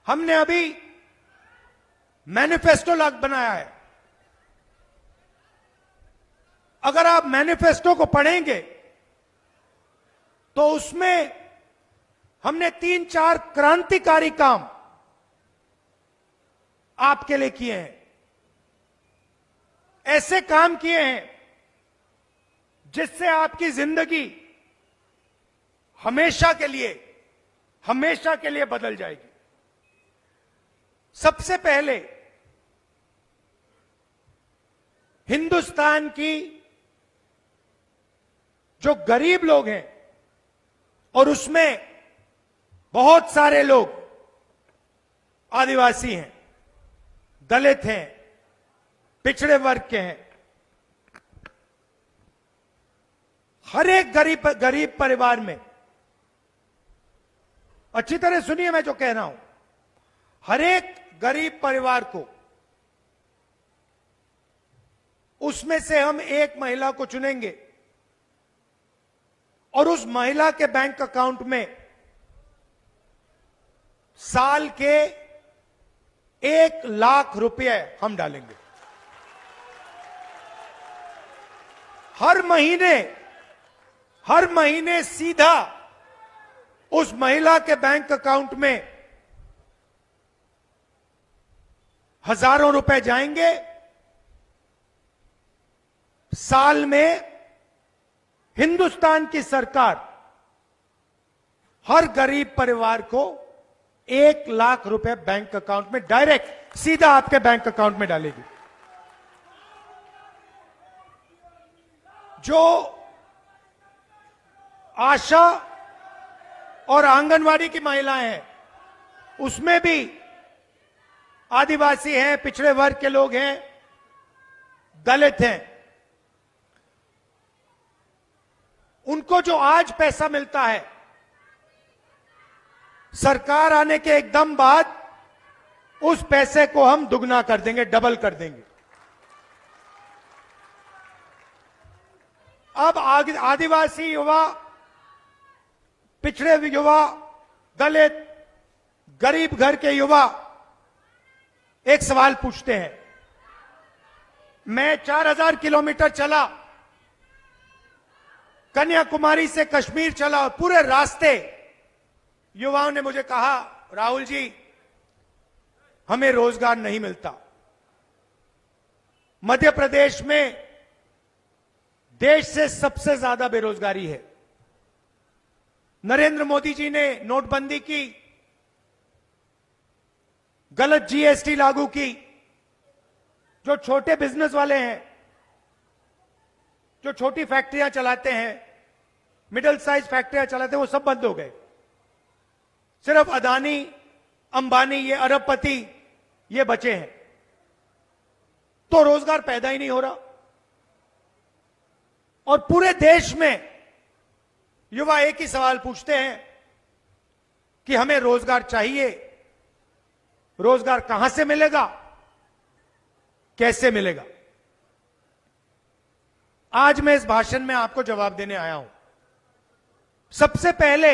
हमने अभी मैनिफेस्टो बनाया है। अगर आप मैनिफेस्टो को पढ़ेंगे तो उसमें हमने 3-4 क्रांतिकारी काम आपके लिए किए हैं। ऐसे काम किए हैं जिससे आपकी जिंदगी हमेशा के लिए बदल जाएगी। सबसे पहले हिंदुस्तान की जो गरीब लोग हैं, और उसमें बहुत सारे लोग आदिवासी हैं, दलित हैं, पिछड़े वर्ग के हैं, हर एक गरीब परिवार में, अच्छी तरह सुनिए मैं जो कह रहा हूं, हर एक गरीब परिवार को उसमें से हम एक महिला को चुनेंगे और उस महिला के बैंक अकाउंट में साल के 1 लाख रुपए हम डालेंगे। हर महीने सीधा उस महिला के बैंक अकाउंट में हजारों रुपए जाएंगे। साल में हिंदुस्तान की सरकार हर गरीब परिवार को 1 लाख रुपए बैंक अकाउंट में डायरेक्ट सीधा आपके बैंक अकाउंट में डालेगी। जो आशा और आंगनवाड़ी की महिलाएं हैं, उसमें भी आदिवासी हैं, पिछड़े वर्ग के लोग हैं, दलित हैं। उनको जो आज पैसा मिलता है, सरकार आने के एकदम बाद उस पैसे को हम दुगना कर देंगे, डबल कर देंगे। अब आदिवासी युवा, पिछड़े युवा, दलित, गरीब घर के युवा एक सवाल पूछते हैं। मैं 4000 किलोमीटर चला, कन्याकुमारी से कश्मीर चला, और पूरे रास्ते युवाओं ने मुझे कहा, राहुल जी हमें रोजगार नहीं मिलता। मध्य प्रदेश में देश से सबसे ज्यादा बेरोजगारी है। नरेंद्र मोदी जी ने नोटबंदी की, गलत जीएसटी लागू की, जो छोटे बिजनेस वाले हैं, जो छोटी फैक्ट्रियां चलाते हैं, मिडिल साइज फैक्ट्रियां चलाते हैं, वो सब बंद हो गए। सिर्फ अदानी, अंबानी, ये अरबपति ये बचे हैं। तो रोजगार पैदा ही नहीं हो रहा। और पूरे देश में युवा एक ही सवाल पूछते हैं कि हमें रोजगार चाहिए। रोजगार कहां से मिलेगा, कैसे मिलेगा? आज मैं इस भाषण में आपको जवाब देने आया हूं। सबसे पहले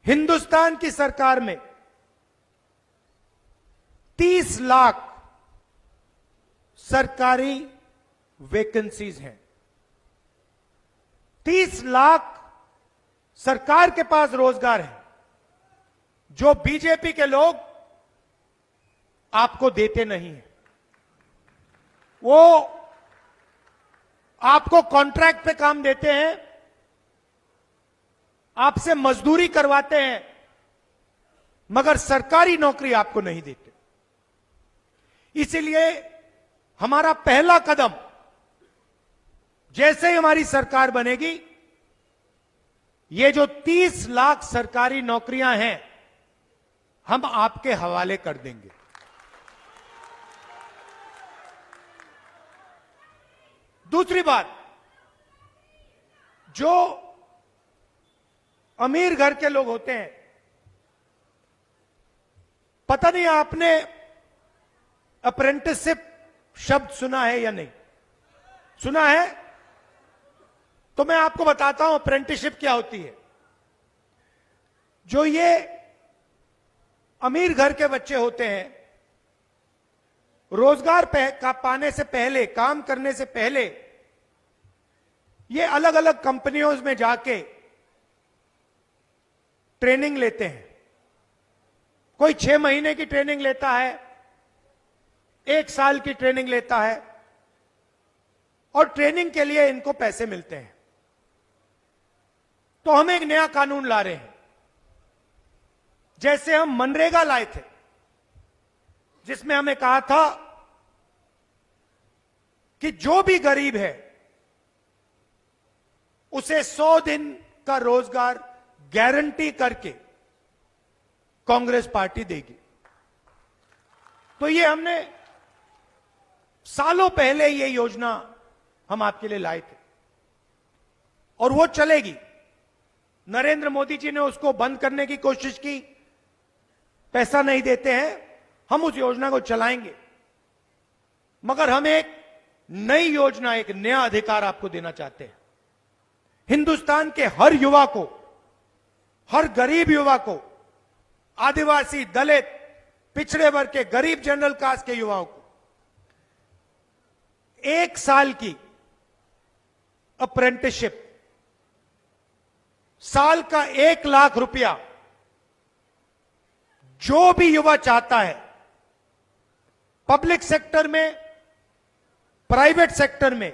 हिंदुस्तान की सरकार में 30 लाख सरकारी वैकेंसीज हैं। 30 लाख सरकार के पास रोजगार है, जो बीजेपी के लोग आपको देते नहीं हैं। वो आपको कॉन्ट्रैक्ट पे काम देते हैं, आपसे मजदूरी करवाते हैं, मगर सरकारी नौकरी आपको नहीं देते। इसीलिए हमारा पहला कदम, जैसे ही हमारी सरकार बनेगी, ये जो 30 लाख सरकारी नौकरियां हैं, हम आपके हवाले कर देंगे। दूसरी बात, जो अमीर घर के लोग होते हैं, पता नहीं आपने अप्रेंटिसशिप शब्द सुना है या नहीं सुना है? तो मैं आपको बताता हूं अप्रेंटिसशिप क्या होती है। जो ये अमीर घर के बच्चे होते हैं, रोजगार का पाने से पहले, काम करने से पहले ये अलग अलग कंपनियों में जाके ट्रेनिंग लेते हैं। कोई 6 महीने की ट्रेनिंग लेता है, 1 साल की ट्रेनिंग लेता है, और ट्रेनिंग के लिए इनको पैसे मिलते हैं। तो हम एक नया कानून ला रहे हैं। जैसे हम मनरेगा लाए थे, जिसमें हमें कहा था कि जो भी गरीब है उसे 100 दिन का रोजगार गारंटी करके कांग्रेस पार्टी देगी। तो ये हमने सालों पहले ये योजना हम आपके लिए लाए थे, और वो चलेगी। नरेंद्र मोदी जी ने उसको बंद करने की कोशिश की, पैसा नहीं देते हैं। हम उस योजना को चलाएंगे, मगर हम एक नई योजना, एक नया अधिकार आपको देना चाहते हैं। हिंदुस्तान के हर युवा को, हर गरीब युवा को, आदिवासी, दलित, पिछड़े वर्ग के, गरीब जनरल कास्ट के युवाओं को 1 साल की अप्रेंटिसशिप, साल का 1 लाख रुपया जो भी युवा चाहता है, पब्लिक सेक्टर में, प्राइवेट सेक्टर में,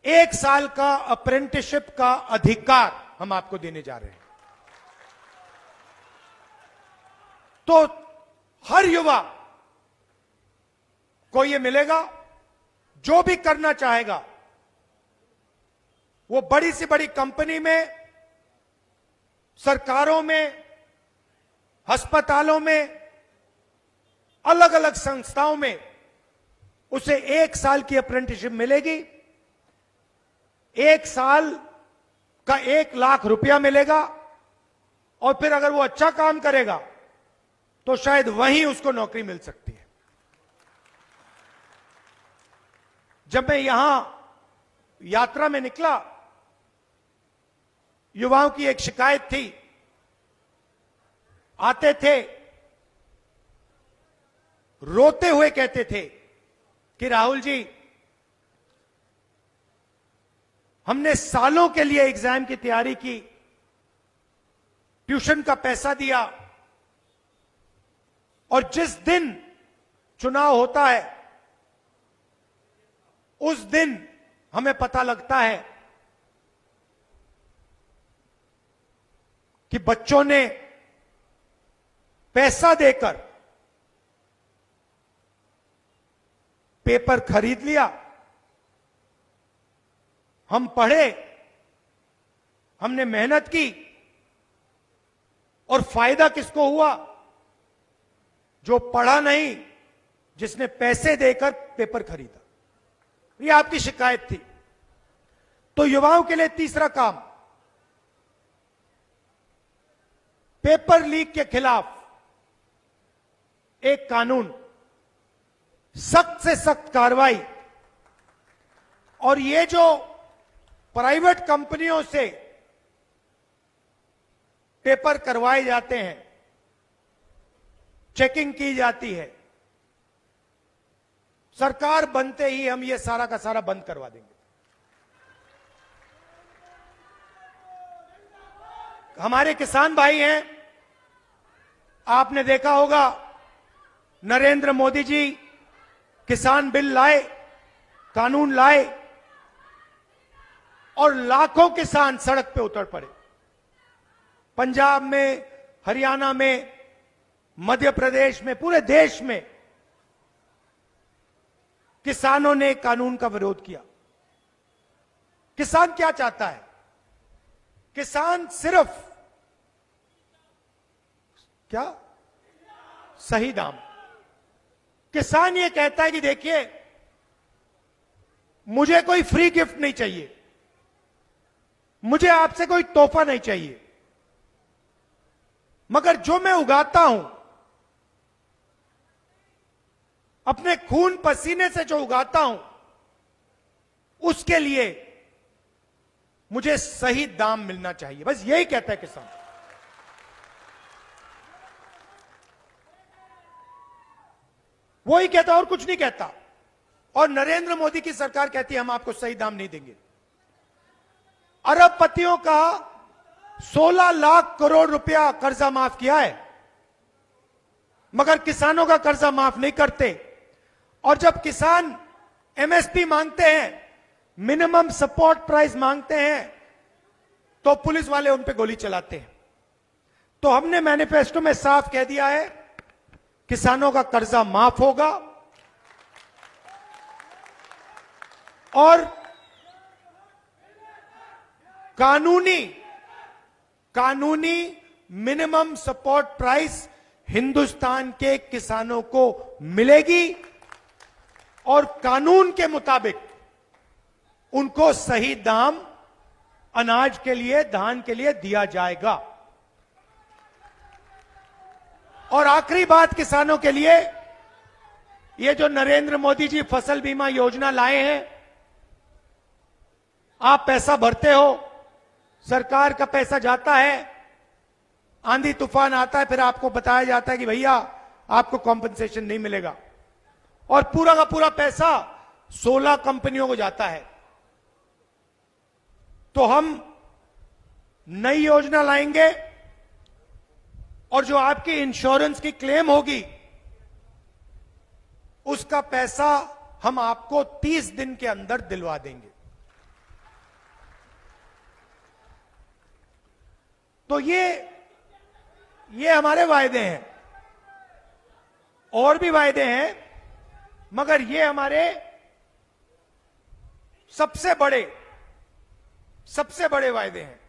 1 साल का अप्रेंटिसशिप का अधिकार हम आपको देने जा रहे हैं। तो हर युवा को यह मिलेगा। जो भी करना चाहेगा वो बड़ी से बड़ी कंपनी में, सरकारों में, अस्पतालों में, अलग अलग संस्थाओं में उसे 1 साल की अप्रेंटिसशिप मिलेगी। 1 साल का 1 लाख रुपया मिलेगा, और फिर अगर वो अच्छा काम करेगा तो शायद वहीं उसको नौकरी मिल सकती है। जब मैं यहां यात्रा में निकला, युवाओं की एक शिकायत थी। आते थे, रोते हुए कहते थे कि राहुल जी, हमने सालों के लिए एग्जाम की तैयारी की, ट्यूशन का पैसा दिया, और जिस दिन चुनाव होता है उस दिन हमें पता लगता है कि बच्चों ने पैसा देकर पेपर खरीद लिया। हम पढ़े, हमने मेहनत की, और फायदा किसको हुआ? जो पढ़ा नहीं, जिसने पैसे देकर पेपर खरीदा। ये आपकी शिकायत थी। तो युवाओं के लिए तीसरा काम, पेपर लीक के खिलाफ एक कानून, सख्त से सख्त कार्रवाई। और ये जो प्राइवेट कंपनियों से पेपर करवाए जाते हैं, चेकिंग की जाती है, सरकार बनते ही हम ये सारा का सारा बंद करवा देंगे। हमारे किसान भाई हैं, आपने देखा होगा नरेंद्र मोदी जी किसान बिल लाए, कानून लाए, और लाखों किसान सड़क पे उतर पड़े। पंजाब में, हरियाणा में, मध्य प्रदेश में, पूरे देश में किसानों ने कानून का विरोध किया। किसान क्या चाहता है? किसान सिर्फ क्या? सही दाम। किसान ये कहता है कि देखिए, मुझे कोई फ्री गिफ्ट नहीं चाहिए, मुझे आपसे कोई तोहफा नहीं चाहिए, मगर जो मैं उगाता हूं, अपने खून पसीने से जो उगाता हूं, उसके लिए मुझे सही दाम मिलना चाहिए। बस यही कहता है किसान। वो ही कहता और कुछ नहीं कहता। और नरेंद्र मोदी की सरकार कहती है हम आपको सही दाम नहीं देंगे। अरबपतियों का 16 लाख करोड़ रुपया कर्जा माफ किया है, मगर किसानों का कर्जा माफ नहीं करते। और जब किसान एमएसपी मांगते हैं, मिनिमम सपोर्ट प्राइस मांगते हैं, तो पुलिस वाले उन पे गोली चलाते हैं। तो हमने मैनिफेस्टो में साफ कह दिया है किसानों का कर्जा माफ होगा और कानूनी मिनिमम सपोर्ट प्राइस हिंदुस्तान के किसानों को मिलेगी और कानून के मुताबिक उनको सही दाम अनाज के लिए, धान के लिए दिया जाएगा। और आखिरी बात किसानों के लिए, ये जो नरेंद्र मोदी जी फसल बीमा योजना लाए हैं, आप पैसा भरते हो, सरकार का पैसा जाता है, आंधी तूफान आता है, फिर आपको बताया जाता है कि भैया आपको कॉम्पेंसेशन नहीं मिलेगा, और पूरा का पूरा पैसा 16 कंपनियों को जाता है। तो हम नई योजना लाएंगे और जो आपकी इंश्योरेंस की क्लेम होगी उसका पैसा हम आपको 30 दिन के अंदर दिलवा देंगे। तो ये हमारे वायदे हैं। और भी वायदे हैं, मगर ये हमारे सबसे बड़े वायदे हैं।